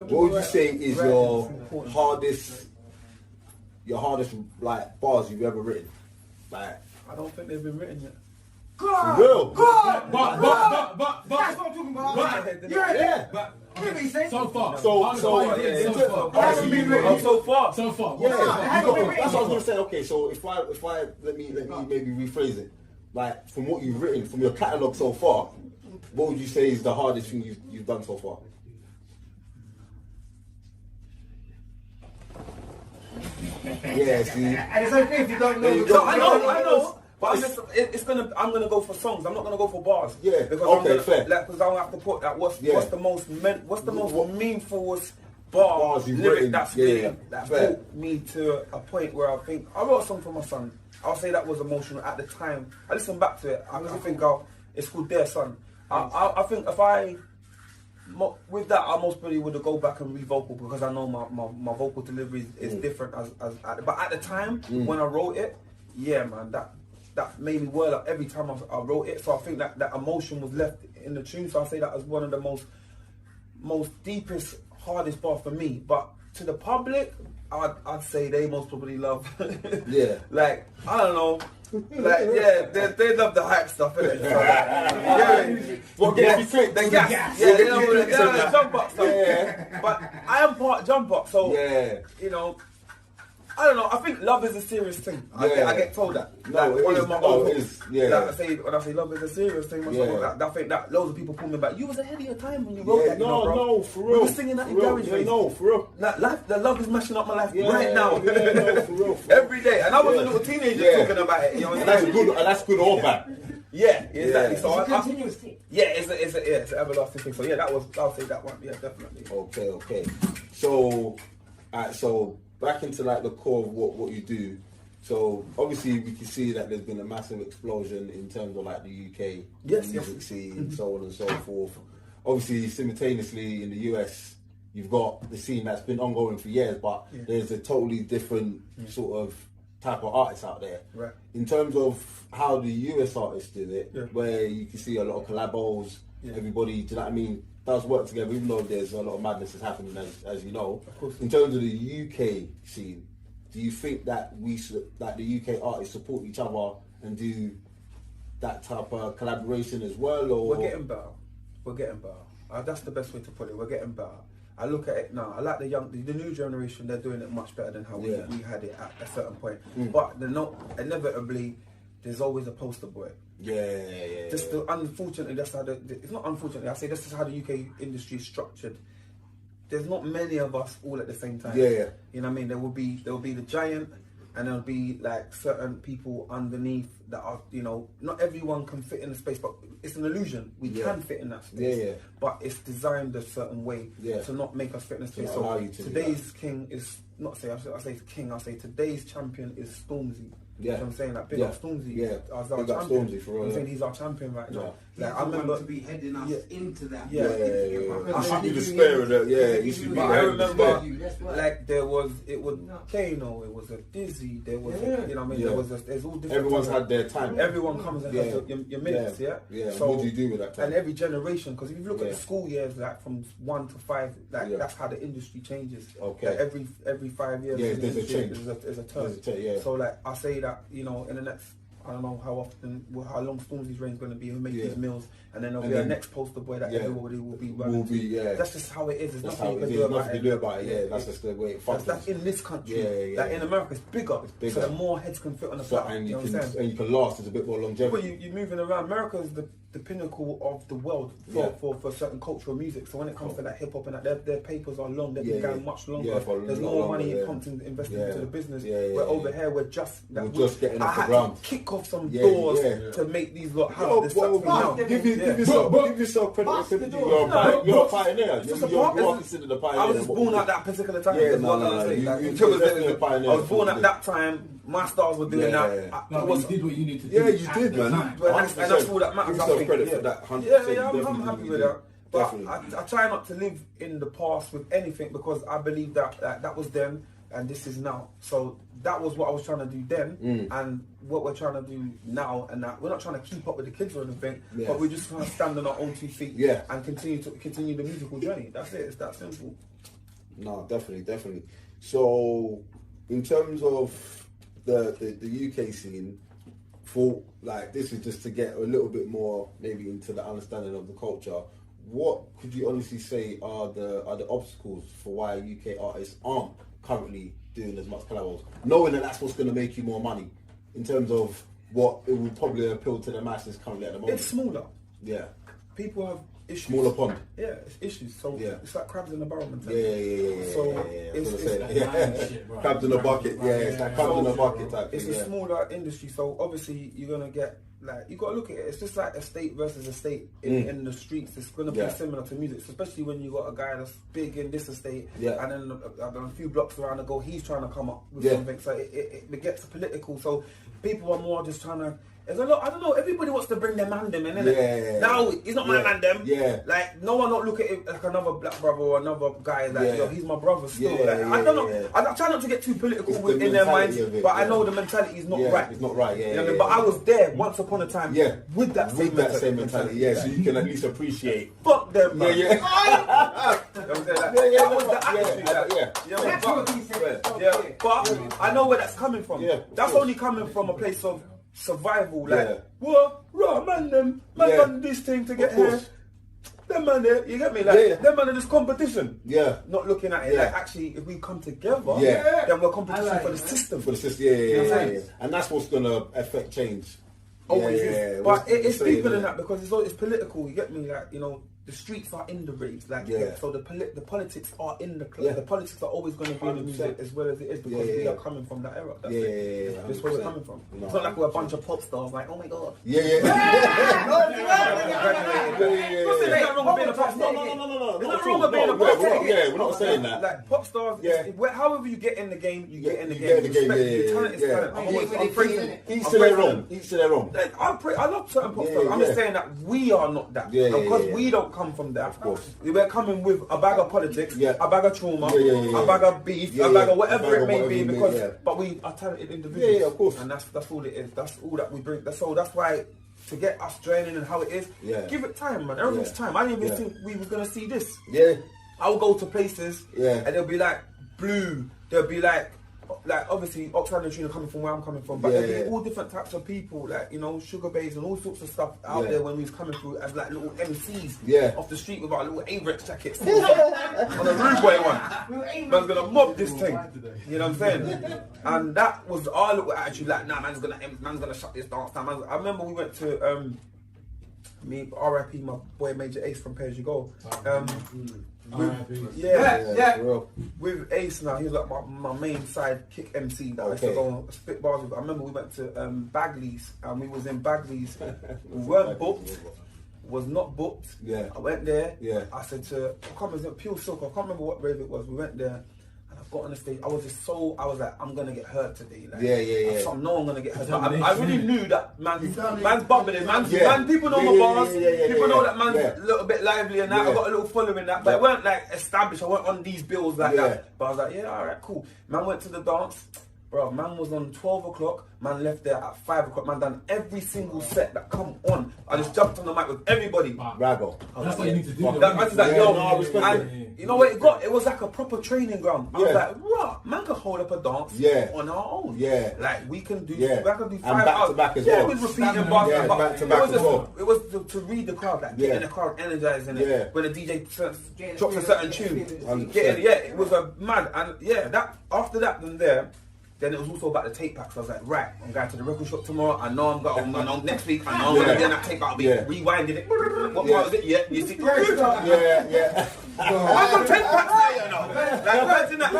What would you say is your hardest like bars you've ever written? Like, I don't think they've been written yet. For real? But that's what I'm talking about. Yeah. But so far. So far. Yeah. That's what I was gonna say. Okay, so if I let me maybe rephrase it. Like, from what you've written, from your catalogue so far, what would you say is the hardest thing you've done so far? Yeah, see. And it's okay if you don't know. No, I know. But I'm gonna go for songs. I'm not gonna go for bars. Yeah. Because fair. Because I don't have to put that. What's the most meaningful bar you've lyric written. that's really that brought me to a point where I think I wrote a song for my son. I'll say that was emotional at the time. I listened back to it. I think it's called Dear Son. I think with that, I most probably would have go back and re-vocal because I know my vocal delivery is different but at the time when I wrote it, yeah, man, that made me whirl up every time I wrote it. So I think that emotion was left in the tune. So I say that as one of the most deepest, hardest bar for me. But to the public, I'd say they most probably love. Yeah. Like, I don't know. Like, yeah, they love the hype stuff, innit? So, What gets you quick? The gas. Yeah, you know, the jump up stuff. Yeah. But I am part jump up, so, you know, I don't know. I think love is a serious thing. I get told that. No, like, it is. Yeah. Like when I say love is a serious thing, I think that loads of people call me back. You was ahead of your time when you wrote that. No, for real. We were singing that in garage days. No, for real. Like, the love is mashing up my life right now. Yeah, no, for real. Every day. And I was a little teenager talking about it. You know, and that's good or bad. Yeah, exactly. So it's a continuous thing. Yeah, it's an everlasting thing. So yeah, I'll say that one. Yeah, definitely. Okay. So, so back into like the core of what you do. So obviously we can see that there's been a massive explosion in terms of like the UK music scene, so on and so forth. Obviously, simultaneously in the US, you've got the scene that's been ongoing for years, but there's a totally different sort of type of artists out there. Right. In terms of how the US artists do it, where you can see a lot of collabos, everybody, do you know what I mean, does work together, even though there's a lot of madness that's happening, as you know. Of course. In terms of the UK scene, do you think that the UK artists support each other and do that type of collaboration as well? Or we're getting better. That's the best way to put it. We're getting better. I look at it now. I like the new generation. They're doing it much better than how we had it at a certain point. But inevitably, there's always a poster boy. Unfortunately, that's how it's not unfortunately. I say this is how the UK industry is structured. There's not many of us all at the same time. You know what I mean? There will be the giant, and there'll be like certain people underneath that are, you know, not everyone can fit in the space, but it's an illusion. We can fit in that space, but it's designed a certain way to not make us fit in the space. So today's king is not I say king. I say today's champion is Stormzy. You know what I'm saying? Like, big up Stormzy. Big up Stormzy for real. I'm saying he's our champion right now. Like, I remember to be heading us into that. You should be the spare of that. You should be. I remember, like, it was Kano, it was a Dizzy, there was, you know what I mean? There's all different. Everyone's had their time. Everyone comes and has your minutes, So what do you do with that time? And every generation, because if you look at the school years, like from 1 to 5, like that's how the industry changes. Okay. Like every 5 years, there's a change. There's a turn. So like I say that, you know, in the next, I don't know how long Stormzy's reign is going to be, who make these meals, and then there'll be a next poster boy that everybody will be running. That's just how it is. There's nothing you can do about it. That's just the way it functions. That's in this country. Like in America, it's bigger. So the more heads can fit on the flat. And you can last. There's a bit more longevity. Well, you're moving around. America is the pinnacle of the world for certain cultural music. So when it comes to that hip hop and that, their papers are long. They've been going much longer. There's more money pumped and invested into the business. Where over here we're just getting off the ground. Kick off some doors to make these lot have this stuff now. Give yourself credit. You're a pioneer. You're considered a pioneer. I was just born at that particular time. I was born at that time. My stars were doing that. You did what you need to do. Yeah, you did, man. And that's all that matters. Give yourself credit for that. 100%. I'm happy with that. But I try not to live in the past with anything, because I believe that that was then and this is now. So that was what I was trying to do then, and what we're trying to do now. And that we're not trying to keep up with the kids or anything, but we're just trying to stand on our own 2 feet and continue the musical journey. That's it. It's that simple. No, definitely. So, in terms of the UK scene, for like this is just to get a little bit more maybe into the understanding of the culture. What could you honestly say are the obstacles for why UK artists aren't currently doing as much collabos, knowing that that's what's going to make you more money in terms of what it will probably appeal to the masses currently at the moment? It's smaller. Yeah. People have issues. Smaller pond. Yeah, it's issues. So it's like crabs in a barrel mentality. Yeah. So it's crabs in a bucket. Yeah, it's like crabs in a bucket type thing. It's a smaller industry, so obviously you're gonna get like you gotta look at it. It's just like estate versus estate in the streets. It's gonna be similar to music, especially when you got a guy that's big in this estate, and then a few blocks around the go, he's trying to come up with something. So it gets political. So people are more just trying to. There's a lot. I don't know. Everybody wants to bring their man them in, innit? Yeah. Now he's not my man them. Yeah. Like no one don't look at it like another black brother or another guy. Like yo, he's my brother still. Yeah, like, I don't know. I try not to get too political in their minds, but I know the mentality is not right. It's not right. Yeah. You know what I mean? But I was there once upon a time. Yeah. With that same mentality. Yeah. So you can at least appreciate. Fuck them. Man. Yeah. That was the attitude. Yeah. But I know where that's coming from. Yeah. That's only coming from a place of survival, like what man them done this thing to get here. Them man there, you get me? Like them man in this competition. Yeah. Not looking at it like actually if we come together, then we're competition for the system. For the system, yeah. And that's what's gonna affect change. Always is. But it's deeper than that because it's political, you get me? Like, you know, the streets are in the raves, like so the politics are in the club. The politics are always going to be in the music as well as it is because we are coming from that era. That's where we're coming from. It's not like we're a bunch of pop stars like, oh my god. There's nothing wrong with being a pop star. No. There's nothing wrong with being a pop star. We're not saying that. Like pop stars, however you get in the game, you get in the game. Talent is talent. Each to their own. I love certain pop stars. I'm just saying that we are not that. Because we don't come from that. Of course. We're coming with a bag of politics, a bag of trauma, a bag of beef, a bag of whatever it may be, because but we are talented individuals. Yeah, of course. And that's all it is. That's all that we bring. That's why to get us joining and how it is, give it time, man. Everything's time. I didn't even think we were gonna see this. Yeah. I'll go to places and they'll be like blue, they'll be like obviously Oxford and Trina coming from where I'm coming from, but there'll be all different types of people, like, you know, Sugar Babes and all sorts of stuff out there when we was coming through as like little MCs off the street with our little Avrex jackets on a rude boy one. Man's gonna mob this thing, you know what I'm saying? And that was our little attitude, like, nah, man's gonna shut this dance down. I remember we went to me, R.I.P. my boy Major Ace from Pay As You Go. With Ace now, he's like my main side kick MC that I used to go on spit bars with. I remember we went to Bagley's and we was in Bagley's. We weren't booked, was not booked. Yeah. I went there. Yeah. I said to, I can't remember, Pure Silk, I can't remember what rave it was. We went there. Got on the stage, I was like, I'm gonna get hurt today. Like, I know I'm gonna get hurt. I really knew that man's bubbling, man. People know my bars. People know that man's a little bit lively and that. I got a little following that, but it weren't like established. I weren't on these bills like that. But I was like, yeah, alright, cool. Man went to the dance. Bro, man was on 12 o'clock, man left there at 5 o'clock, man done every single set that come on. I just jumped on the mic with everybody. Rago. That's what you need to do. I was like, you know what it got? It was like a proper training ground. I was like, what? Man can hold up a dance on our own. Yeah. Like, we can do 5 hours. Back as well. It was repeating bars. Back to back as well. It was to read the crowd, like getting the crowd energizing it. When the DJ drops a certain tune. It was a mad. And that after that, then it was also about the tape packs. So I was like, right, I'm going to the record shop tomorrow. I know I'm going next week. I know I'm going to get that tape out. I'll be rewinding it. What part was it? Yeah, you see? Yeah. I got tape packs there, you know. Like, imagine that.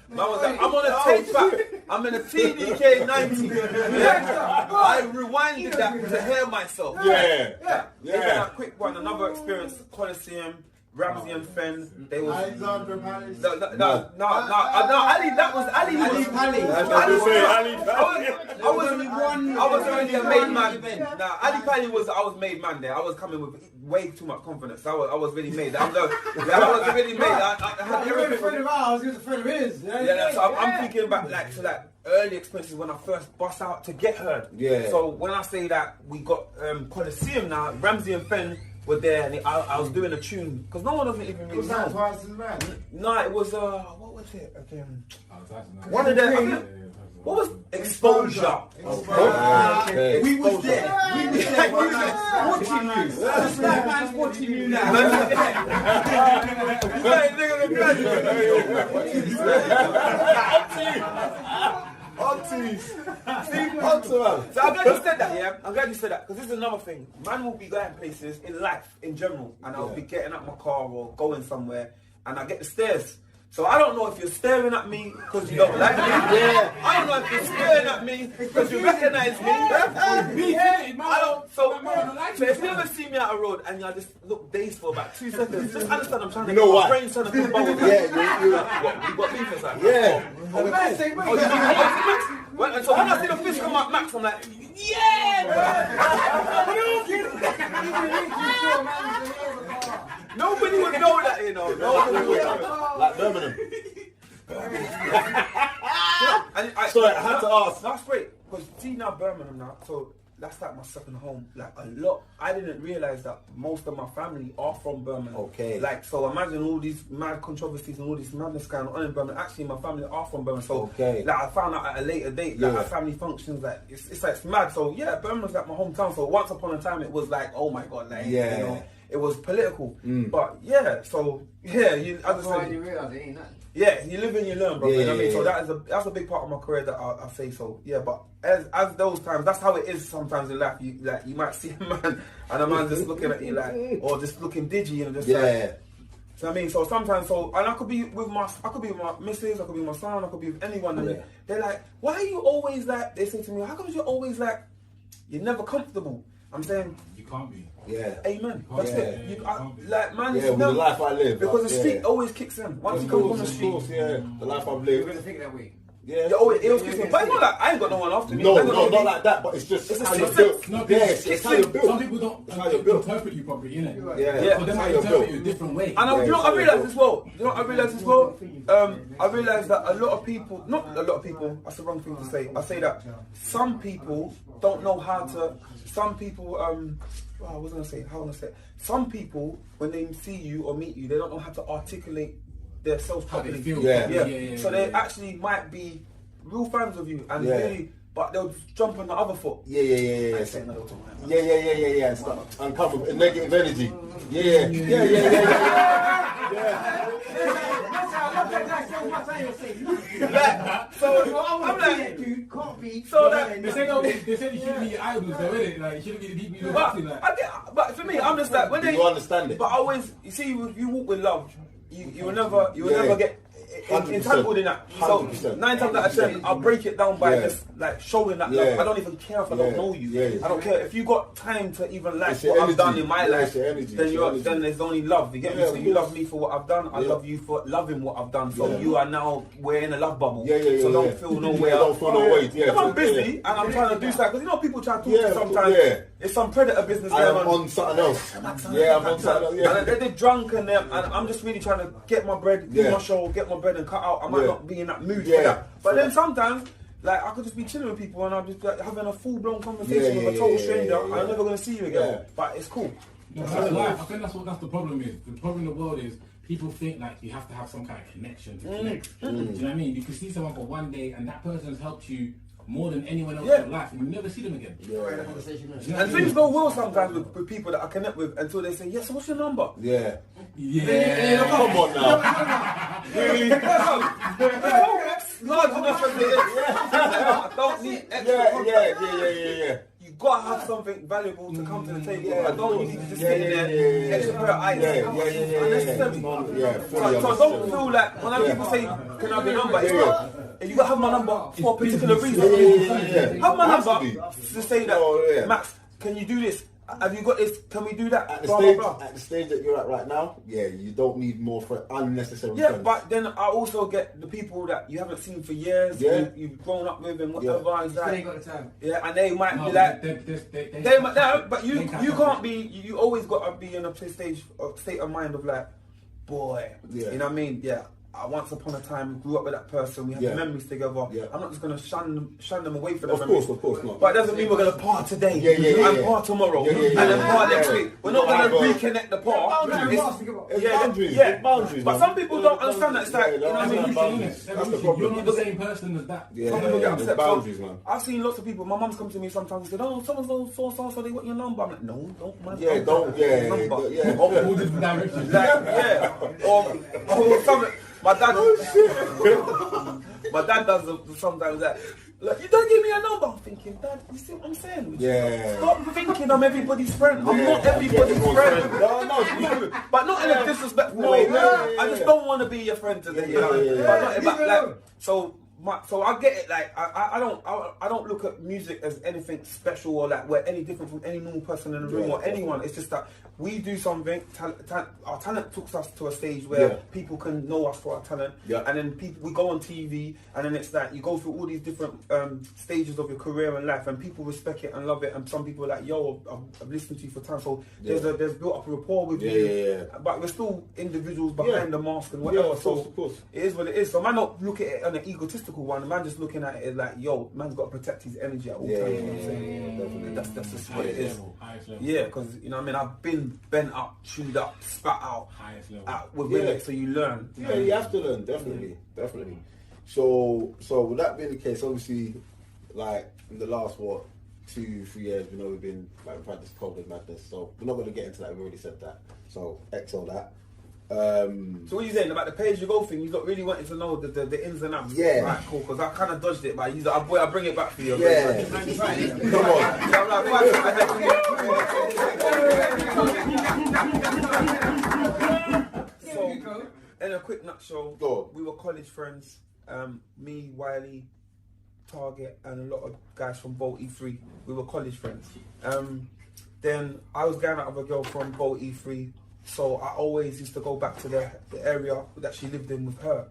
Man was like, I'm on a tape pack. I'm in a TDK 90. I rewinded that to hear myself. Yeah. Quick one, another experience, Coliseum. Ramsey and Fenn, they was Alexander Palace. No, Ali. That was Ali. I was already a made man. Nah, Ali Pali was. I was made man there. I was coming with way too much confidence. I was really made. I was really made. I had everything. I was just a friend of his. So I'm thinking about like early experiences when I first bust out to get heard. Yeah. So when I say that we got Coliseum now, Ramsey and Fenn. were there, and I was doing a tune because no one doesn't even really know. Twice as bad. No, it was what was it again? One of them. What was Exposure? Okay. We was there. Watching you. This man's watching you now. So I'm glad you said that, yeah? I'm glad you said that, because this is another thing. Man will be going places in life, in general, and I'll be getting out my car or going somewhere, and I get the stares. So I don't know if you're staring at me because you don't like me. Yeah. I don't know if you're staring at me because you recognize me. So if you ever see me out the road and you just look dazed for about 2 seconds, just understand I'm trying to get my brain's trying to come back. You got beef or something? Yeah. So when I see the fish come out, Max, I'm like, nobody would know that, you know. Nobody would know that. Like Birmingham. Sorry, I had to ask. That's great, because see now Birmingham now, so that's like my second home. Like a lot, I didn't realize that most of my family are from Birmingham. Okay. Like, so imagine all these mad controversies and all this madness going on in Birmingham. Actually, my family are from Birmingham. So, like, I found out at a later date, like, our family functions, like, it's like, it's mad. So, yeah, Birmingham's like my hometown. So, once upon a time, it was like, oh my God, like, you know, it was political. But, yeah, so, yeah, you realise it ain't nothing. Yeah, you live and you learn, bro. You know what I mean? So that's a big part of my career that I say so. Yeah, but as those times, that's how it is sometimes in life. You might see a man and a man just looking at you like, or just looking digi and just like. So I mean, so sometimes, and I could be with my missus, I could be with my son, I could be with anyone, and they're like, why are you always like? They say to me, how come you're always like, you're never comfortable? I'm saying you can't be. Yeah. Amen. That's it. Like, man, with the life I live. Because the street always kicks in. Once you come from the street. The life I've lived. You're going to think that way. Yeah, it always kicks in. But it's not like I ain't got no one after me. No, not like that, but it's just how you're built. It's how you're built. Some people don't interpret you properly, innit? Yeah. For them, I interpret you a different way. And I realised as well, I realised that a lot of people, not a lot of people, that's the wrong thing to say. I say that some people don't know how to, some people, I was going to say, how was I say? Some people, when they see you or meet you, they don't know how to articulate themselves properly. So they actually might be real fans of you and really, but they'll jump on the other foot. Yeah. And come with negative energy. Yeah. So I'm like, dude, can't be. They said you shouldn't be your idols, though, innit? Like, you shouldn't be the people you look up to. But for me, I'm just like, when you understand it. But always, you see, if you walk with love, you will never get entangled in that. So 9 times out of 10, I'll break it down by just like showing that love. I don't even care if I don't know you. I don't care if you got time to even like what I've done in my life. Then there's only love. You get me? So you love me for what I've done. I love you for loving what I've done. So you are now, we're in a love bubble. So don't feel no way. Don't feel no way. If I'm busy and I'm trying to do something, because you know people try to talk to you sometimes. It's some predator business going on. I'm on something else. I'm on something else. And they're drunk and I'm just really trying to get my bread, do my show, get my bread and cut out. I might not be in that mood for that. But then sometimes, like, I could just be chilling with people and I'm just like having a full-blown conversation with a total stranger and I'm never going to see you again. But it's cool. No, that's life. I think that's the problem is. The problem in the world is people think like you have to have some kind of connection to connect. Do you know what I mean? You can see someone for one day and that person's helped you more than anyone else in your life and you never see them again. And things go well sometimes with people that I connect with until they say, yes, what's your number? Come on now. Really? Large enough as it is. I don't need extra. Yeah. You gotta have something valuable to come to the table. I don't need you to just sit there, extra pair of eyes. Unnecessary. So I don't feel like when people say, can I have your number? You gotta have my number for a particular reason. Have my number to say that, Max, can you do this? Have you got this? Can we do that? At the stage that you're at right now, you don't need more for unnecessary friends. But then I also get the people that you haven't seen for years, you've grown up with and whatever. Still ain't got the time. And they might be like, they might, but you can't be. You always got to be in a state of mind of like, boy, you know what I mean? once upon a time grew up with that person, we have memories together. Yeah. I'm not just gonna shun them away from them. Of course not. But it doesn't mean we're gonna part today and part tomorrow and then part next week. We're not gonna reconnect the part. It's boundaries. But some people don't understand that. It's like, you know what I mean? That's the problem. You're not the same person as that. Some people get upset. Boundaries, man. I've seen lots of people. My mum's come to me sometimes and said, "Oh, someone's so they want your number." I'm like, "No, don't, man. Don't. All different directions. Or something. My dad does sometimes that. Like, you don't give me a number. I'm thinking, Dad, you see what I'm saying? Stop thinking I'm everybody's friend. I'm not everybody's friend. No, but not in a disrespectful way. I just don't want to be your friend today. So I get it. Like I don't look at music as anything special or like we're any different from any normal person in the room or anyone. It's just that we do something. Our talent takes us to a stage where people can know us for our talent, and then we go on TV, and then it's like you go through all these different stages of your career and life, and people respect it and love it, and some people are like, "Yo, I've listened to you for time." So there's built up a rapport with you, but we're still individuals behind the mask and whatever. Of course. It is what it is. So man, not look at it on an egotistical one. Man, just looking at it like, yo, man's got to protect his energy at all times. You know what I'm saying? That's just what it is. Yeah, because you know what I mean. I've been bent up, chewed up, spat out with women, so you learn. Yeah, you have to learn, definitely. So with that being the case, obviously, like in the last 2-3 years, we know we've had this COVID madness. So we're not going to get into that. We've already said that. So XO that. So what are you saying about the pay-as-you-go thing? You got really wanted to know the ins and outs. Yeah. Right, cool. Because I kind of dodged it, but I'll bring it back for you. Yeah. Come on. So, in a quick nutshell, we were college friends. Me, Wiley, Target, and a lot of guys from Bolt E3. We were college friends. Then I was going out with a girl from Bolt E3. So I always used to go back to the area that she lived in with her,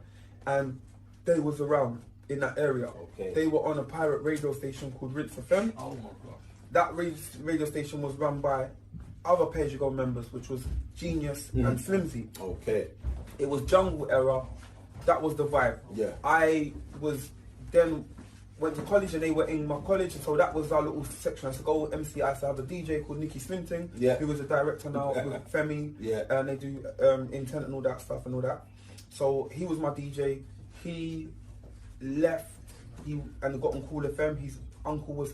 and they was around in that area. Okay. They were on a pirate radio station called Rinse FM. Oh my god! That radio station was run by other pay-as-you-go members, which was Genius and Flimsy. Okay. It was jungle era. That was the vibe. Yeah. I was then went to college and they were in my college, so that was our little section. I used to go MC. I used to have a DJ called Nicky Slimting, who was a director now with Femi, and they do intent and all that stuff and all that. So he was my DJ. He left, and got on Cool FM. His uncle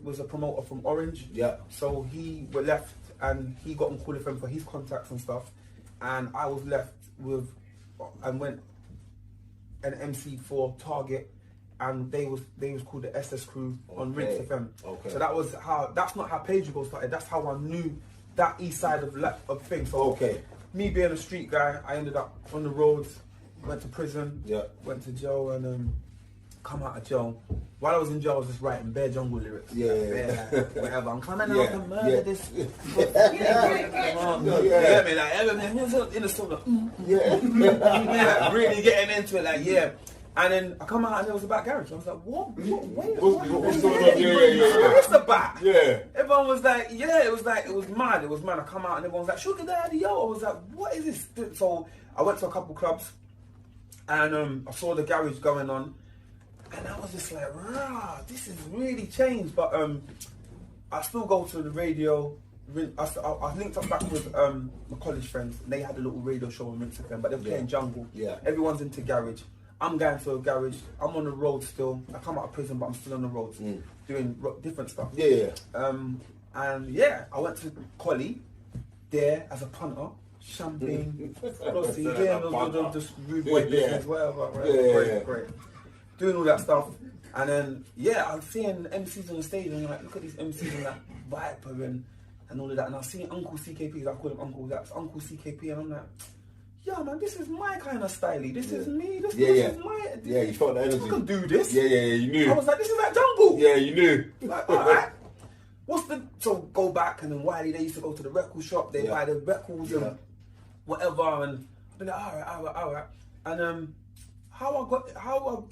was a promoter from Orange. Yeah. So he left and he got on Cool FM for his contacts and stuff, and I was left with and went an MC for Target. And they was called the SS Crew on Rinse FM. Okay. So that's not how Page-U-Go started. That's how I knew that east side of things. So me being a street guy, I ended up on the roads, went to prison, went to jail, and come out of jail. While I was in jail, I was just writing bare jungle lyrics. Whatever. I'm coming out to murder this. You get me? Like in the song, really getting into it. And then I come out and it was about garage. I was like, what? What's the about? Yeah. Everyone was like, it was mad. I come out and everyone was like, sugar daddy, yo. I was like, what is this? So I went to a couple clubs and I saw the garage going on. And I was just like, rah, this has really changed. But I still go to the radio. I linked up back with my college friends. And they had a little radio show on Rinse FM, but they were playing jungle. Yeah. Everyone's into garage. I'm going to a garage. I'm on the road still. I come out of prison, but I'm still on the roads doing different stuff. And I went to Collie there as a punter. Champagne, Flossie, just rude boy business, whatever. Right? Great. Doing all that stuff. And then, I'm seeing MCs on the stage and you're like, look at these MCs and that Viper and all of that. And I was seeing Uncle CKP, I call him Uncle, that's Uncle CKP, and I'm like, yeah, man, this is my kind of styly. This is me. This is my... you felt the energy. I can do this. You knew. I was like, this is like jungle. Yeah, you knew. Like, all right. So go back, and then Wiley, they used to go to the record shop. They buy the records and whatever, and I'd be like, all right. And how I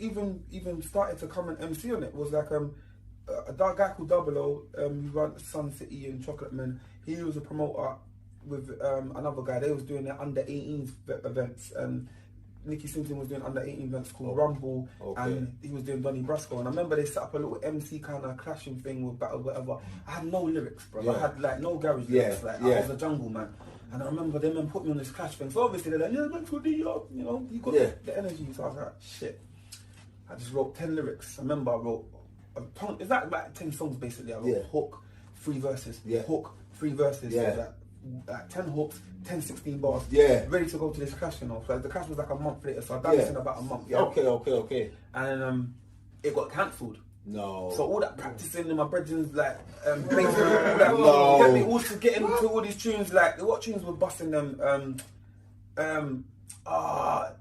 even started to come and MC on it was like a guy called Double O, who runs Sun City and Chocolate Man. He was a promoter with another guy. They was doing their under 18s events. Nicky Simpson was doing under 18 events called Rumble, and he was doing Donny Brasco. And I remember they set up a little MC kind of clashing thing with battle, whatever. I had no lyrics, bro. I had like no garage lyrics. Like I was a jungle man. And I remember them and put me on this clash thing. So obviously they're like, yeah, Maxwell D, you know, you got the energy. So I was like, shit. I just wrote 10 lyrics. I remember I wrote it's like about 10 songs basically. I wrote hook, 3 verses, hook, 3 verses. So like 10 hooks, 10, 16 bars. Ready to go to this clash, you know. So the clash was like a month later, so I done this in about a month. Okay. And it got cancelled. No. So all that practicing in my brethren's like basically all that get me also getting into all these tunes, like what tunes were busting them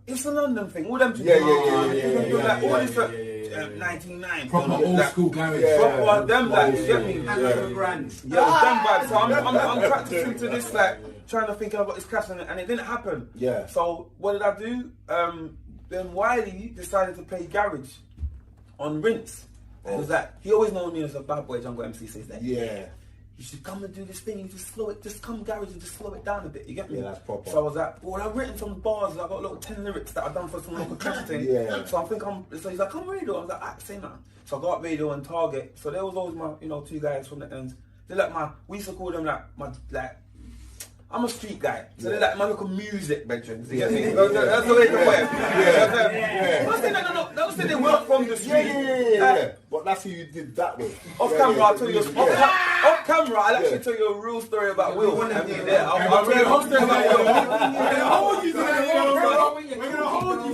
it's a London thing, all them tunes. Like all this 99 proper old school garage. Them like you get me? Them vibes. So I'm practicing to this, like trying to think about this clash, and it didn't happen. So what did I do? Then Wiley decided to play garage on Rinse. It was like, he always known me as a bad boy jungle MC, says that. You should come and do this thing, and just slow it, just come garage and just slow it down a bit, you get me? Yeah, that's proper. So I was like, well, I've written some bars, I got little 10 lyrics that I've done for some local clash thing. So I think so he's like, come radio. I was like, say that. So I got radio and Target. So there was always my, 2 guys from the ends. They're like we used to call them I'm a street guy, so they're like my local music veterans. You get me? That's the way to put it. Don't say they weren't from the street. But that's who you did that with. Off camera, I'll tell you. Off camera, I'll actually tell you a real story about Will. I'll tell you a whole story about Will. We're gonna hold you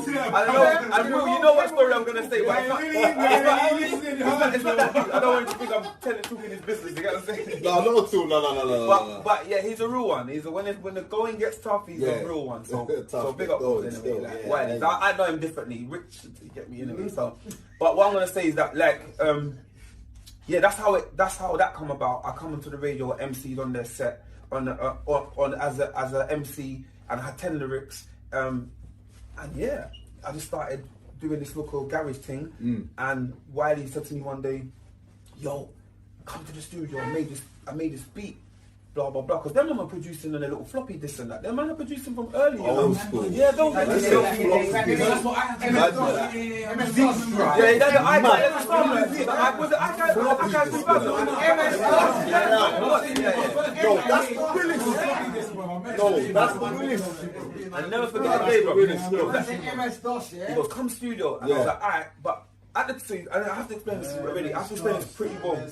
to that. I know. You know what story I'm gonna say, but it's not that deep. I don't want you to think I'm telling truth in his business. You get what I'm saying? No. But yeah, he's a real one. When the going gets tough, he's a real one. So big up to him anyway. Like, I know him differently. Rich to get me anyway. So, but what I'm gonna say is that that's how that come about. I come into the radio, MC'd on their set on as a MC, and I had 10 lyrics. And I just started doing this local garage thing. And Wiley said to me one day, "Yo, come to the studio. I made this beat." Blah blah blah, because them man are producing on a little floppy this and that. Them man are producing from early. Old school. Yeah, don't get me wrong. That's what I had to do. That's the realest. I never forget the day, bro. He goes, come studio. And I was like, alright, but at the time, I have to explain this already. I have to explain this pretty well.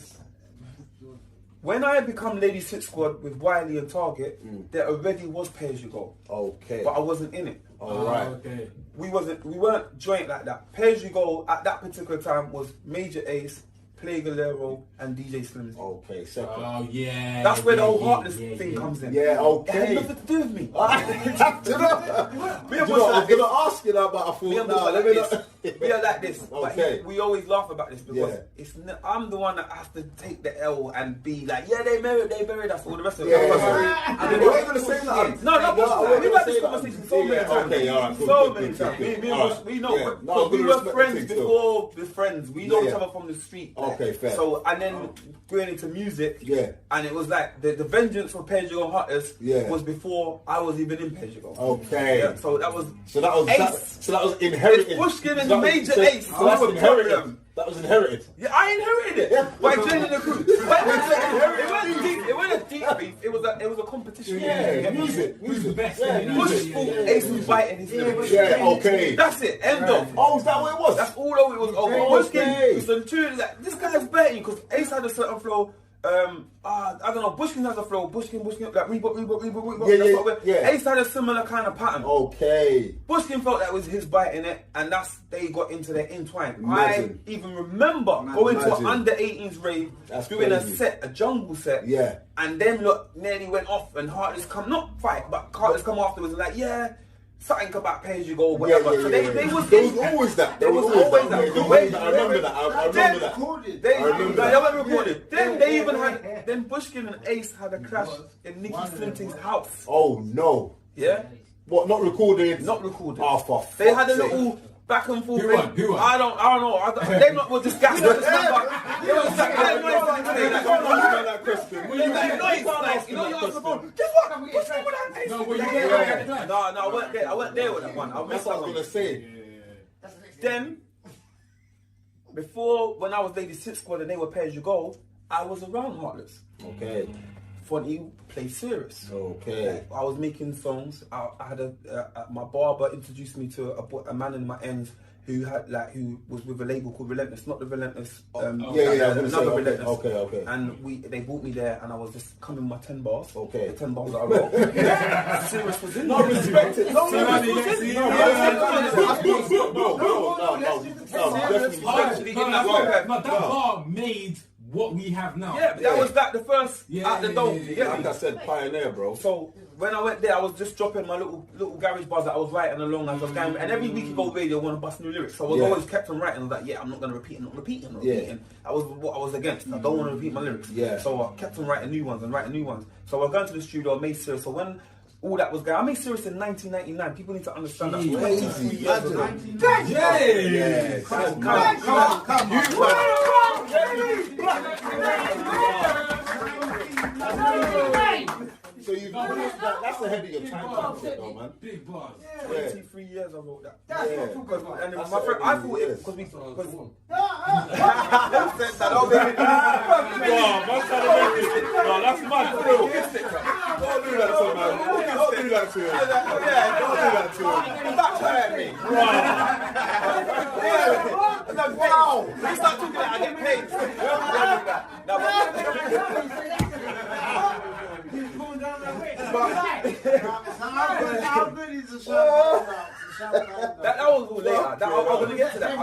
When I become Ladies Hit Squad with Wiley and Target, there already was Pay As You Go. Okay. But I wasn't in it. Alright. Okay. We weren't joint like that. Pay As You Go at that particular time was Major Ace, Play Galero, and DJ Slims. Okay, separate. Oh yeah. That's where the whole Heartless thing comes in. Yeah, okay. It had nothing to do with me. I was gonna ask you that, but I thought we are like this. Okay. But we always laugh about this because I'm the one that has to take the L and be like, yeah, they married us, all the rest of it. I'm not even saying that. No, we've had this conversation so many times. Okay, alright. So many times. We know. We were friends before the friends. We know each other from the street. Okay, fair. So, and then going into music, and it was like the vengeance for Pay As You Go Hunters was before I was even in Pay As You Go. Okay. Yeah, so that was Ace. So that was inherited. It's Bushkin and Major Ace. So that's inherited. That was inherited. Yeah, I inherited it by joining the crew. It wasn't deep beef. It was a competition. Yeah, music. Who's the best? Bush thought Ace was biting his lyrics. Yeah, okay. That's it. End of. Oh, is that what it was? That's all it was. Bushkin was some tune like this guy's biting because Ace had a certain flow. I don't know. Bushkin has a flow. Bushkin, like Reebok. Yeah. Ace had a similar kind of pattern. Okay. Bushkin felt that was his bite in it, and they got into their entwine. Imagine. I even remember going to an under 18s rave, doing crazy. a jungle set. Yeah. And then nearly went off, and Heartless come, not fight, but Heartless come afterwards and like, yeah, something about Pay As You Go, whatever. So there was always that. There was always that. I remember that. They weren't recorded. Then they even had. Then Bushkin and Ace had a clash in Nicky Slinting's house. Oh no. Yeah. What? Not recorded. Not recorded. Oh, for they had a fuck's sake. little back and forth. Who won? I don't know. They were just gassed. It was like noise. You know, you answer the phone. Guess what? Well, you get it. No, I weren't there with that one. That's what I was gonna say. Then, before when I was Lady Six Squad and they were Pay As You Go, I was around Heartless. Okay. Funny, Place CIC. Okay. I was making songs. I had my barber introduced me to a man in my ends who was with a label called Relentless, not the Relentless. Another Relentless. Okay. And they brought me there, and I was just coming my 10 bars. Okay. The 10 bars that I wrote. Serious was in. No, respect it. No, definitely. That bar made what we have now. Yeah, but that was the first at the dome. Like I said, pioneer, bro. So when I went there, I was just dropping my little garage bars that I was writing along as I was going. And every week you go radio, I want to bust new lyrics. So I was always kept on writing. I was like, I'm not going to repeat. I'm not repeating. That was what I was against. I don't want to repeat my lyrics. Yeah. So I kept on writing new ones. So I was going to the studio, I made serious. So when all that was going, I made serious in 1999. People need to understand that. Crazy. So that's ahead of your time, though, man. Big bars. 23 years I wrote that. That's And what my friend, I thought it because we. No, that's mad, bro. Don't do that to him, man. Don't do that to him. Don't do that to him. Backfire me. Wow. When you start talking like I get paid. How good is the show? That was all later. I'm going to get to that.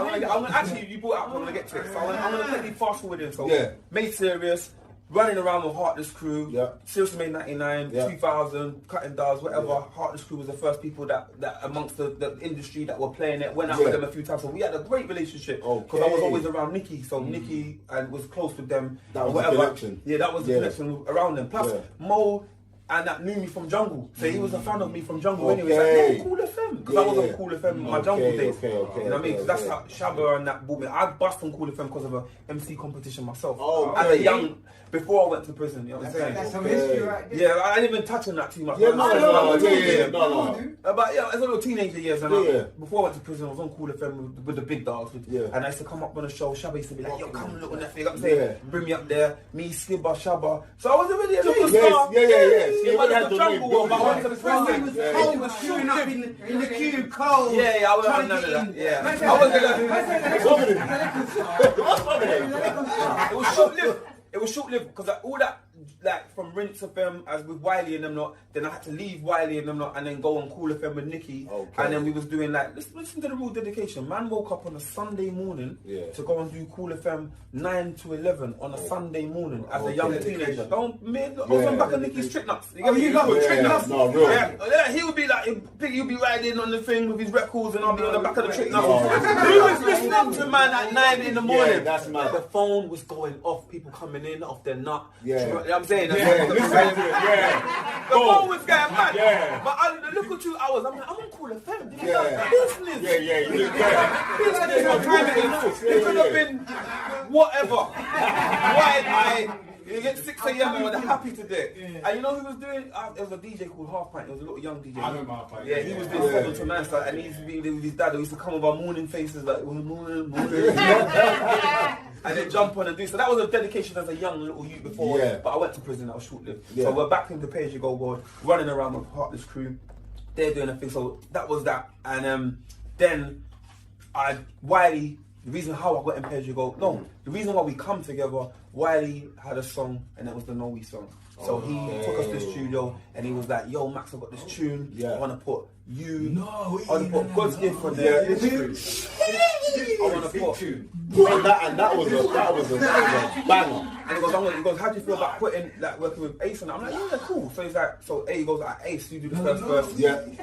Actually, you brought it up. I'm going to get to it. So I'm going to quickly fast forward in. So, made serious, running around with Heartless Crew. Seriously made 99, 2000, Cutting Dolls, whatever. Heartless Crew was the first people that amongst the industry that were playing it. Went out with them a few times. So we had a great relationship because I was always around Nikki. So Nikki was close with them. That was the connection. Yeah, that was the connection around them. Plus Mo. And that knew me from Jungle. So he was a fan of me from Jungle anyway. He's like, Cool FM. Because I was on Cool FM in my Jungle days. You know what I mean? Because that's how Shabba and that brought me. I bust on Cool FM because of a MC competition myself. As a young, before I went to prison. You know what I'm saying? That's some history right there. Yeah, I didn't even touch on that too much. No. But yeah, as a little teenager years, and before I went to prison, I was on Cool FM with the big dogs. And I used to come up on the show. Shabba used to be like, yo, come look on that thing. I'm saying, bring me up there. Me, Skibber, Shabba. So I was already a little star. Yeah, but the jungle one, but I went to the prison. He was shooting up in the cube, cold. Yeah, I was none of that. Yeah. I was gonna. It was short-lived because all that, like from Rinse FM as with Wiley and them lot, then I had to leave Wiley and them lot and then go on Cool FM with Nikki. And then we was doing like, listen to the real dedication. Man woke up on a Sunday morning to go and do Cool FM 9 to 11 on a Sunday morning as a young teenager. I was on back of Nikki's trick nuts. You got trick nuts? No, real. Yeah, he would be like, he'll be riding on the thing with his records and I'll be on the back of the trick nuts. Who was listening to man at 9 in the morning? Yeah, that's mad. The phone was going off, people coming in off their nut. Yeah. You know what I'm saying? Listen to it, The phone was going mad. Yeah. But look at 2 hours, I'm like, I'm on Cool FM. Business. You did Business. What time it is. It could have been whatever. Why am I? You get 6 a.m. and we're happy today. And you know who was doing? It was a DJ called Half Pint. It was a little young DJ. I remember Half Pint. Yeah, he was doing 7 to 9 stuff, and he used to be with his dad. He used to come with our morning faces like morning. And then jump on and do. So that was a dedication as a young little youth before. But I went to prison. That was short-lived. So we're back in the Pay As You Go world, running around with Heartless Crew. They're doing a thing. So that was that. And then Wiley. The reason how I got in Pay As You Go, the reason why we come together, Wiley had a song and it was the No We song. So he took us to the studio and he was like, yo Max, I got this tune, I want to put you, I want to put God's Gift on there. I want to put and that was a banger. And he goes, how do you feel about working with Ace? And I'm like, yeah, cool. So he's like, so he goes, Ace, you do the first verse.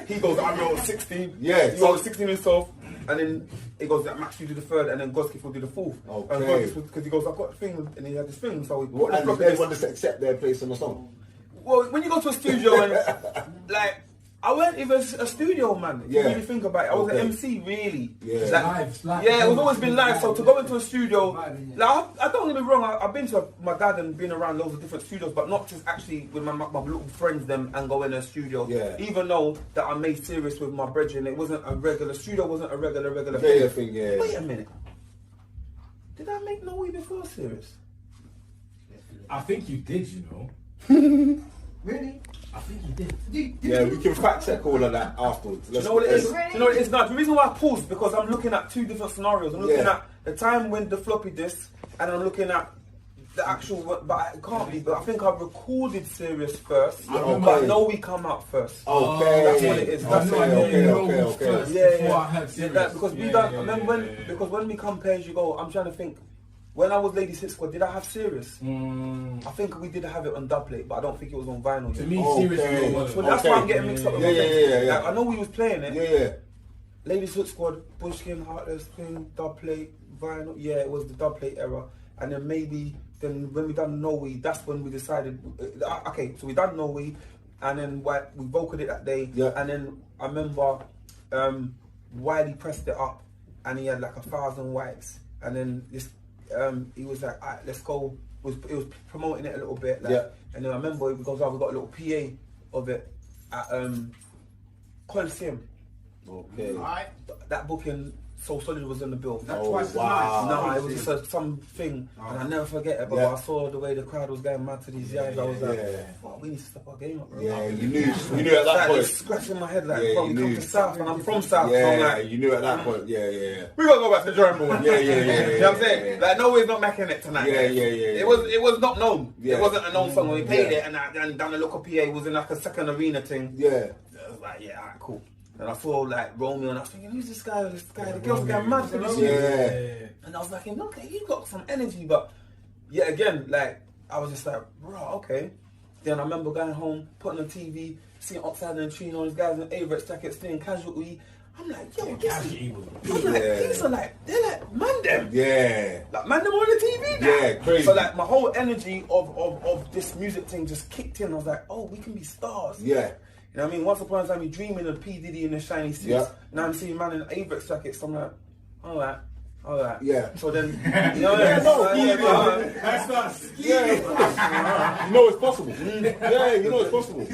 He goes, I wrote 16. He wrote 16 himself. And then it goes, Max, you do the third, and then Godskiff will do the fourth. Because he goes, I've got a thing, and he had this thing, so we and everyone just accept their place on the song. Well, when you go to a studio and, like, I weren't even a studio man. If you really think about it, I was an MC really. Yeah. Live. Yeah, it was always been live. So to go into a studio, like I don't get me wrong. I've been to my dad and been around loads of different studios, but not just actually with my little friends them and go in a studio. Yeah. Even though that I made serious with my brethren, it wasn't a regular studio. Wasn't a regular thing. Yeah. Wait a minute. Did I make No Way before serious? I think you did. You know. Really? I think you did. Yeah, we can fact check all of that afterwards. Do you know what it is? Do you know what it is now? The reason why I paused because I'm looking at two different scenarios. I'm looking at the time when the floppy disk, and I'm looking at the actual. But it can't be. But I think I recorded Serious first. But No We come out first. Okay, that's what it is. That's what it is. Okay. Yeah. Because we done. Remember because when we come Pay As You Go, I'm trying to think. When I was Ladies Hit Squad, did I have Serious? I think we did have it on dubplate, but I don't think it was on vinyl. To me, Serious was so that's why I'm getting mixed up with Yeah. Like, I know we was playing it. Yeah. Ladies Hit Squad, Bushkin, Heartless thing, dubplate, vinyl. Yeah, it was the dubplate era. And then maybe, when we done No We, that's when we decided, okay, so we done No We, and then we vocaled it that day. Yeah. And then I remember Wiley pressed it up, and he had like 1,000 whites. And then this. He was like, alright, let's go. It was promoting it a little bit, like, and then I remember we got a little PA of it at Coliseum. Okay. Alright. That booking So Solid was on the bill. That's twice as nice. No, it was just something, and I never forget it. But I saw the way the crowd was going mad to these guys. I was like, oh, we need to step our game up, bro. Yeah, you knew at that point. Scratching my head like, bro, we come to South, and I'm from South. Yeah, so I'm like, you knew at that point. Yeah. We gotta go back to the drawing board. Yeah. You know what I'm saying? Like, No Way's not macking it tonight. Yeah. It was not known. Yeah. It wasn't a known song when we played it, and down the local PA was in like a second arena thing. Yeah. I was like, yeah, alright, cool. And I saw like Romeo, and I was thinking, who's this guy? The girls getting mad for this. Yeah. And I was like, okay, you got some energy, but yeah, again, like I was just like, bro, okay. Then I remember going home, putting on TV, seeing Upside and Trino, these guys in Averett's jackets, staying Casualty. I'm like, yo, these are like, they're like man them. Yeah. Like man them on the TV now. Yeah, crazy. So like my whole energy of this music thing just kicked in. I was like, oh, we can be stars. Yeah. You know what I mean? Once upon a time, you're dreaming of P. Diddy in the shiny suits. Yeah. Now I'm seeing man in Averett's jackets. So I'm like, all right. Yeah. So then, you know what That's us. Yeah. You know it's possible. Yeah, you know it's possible.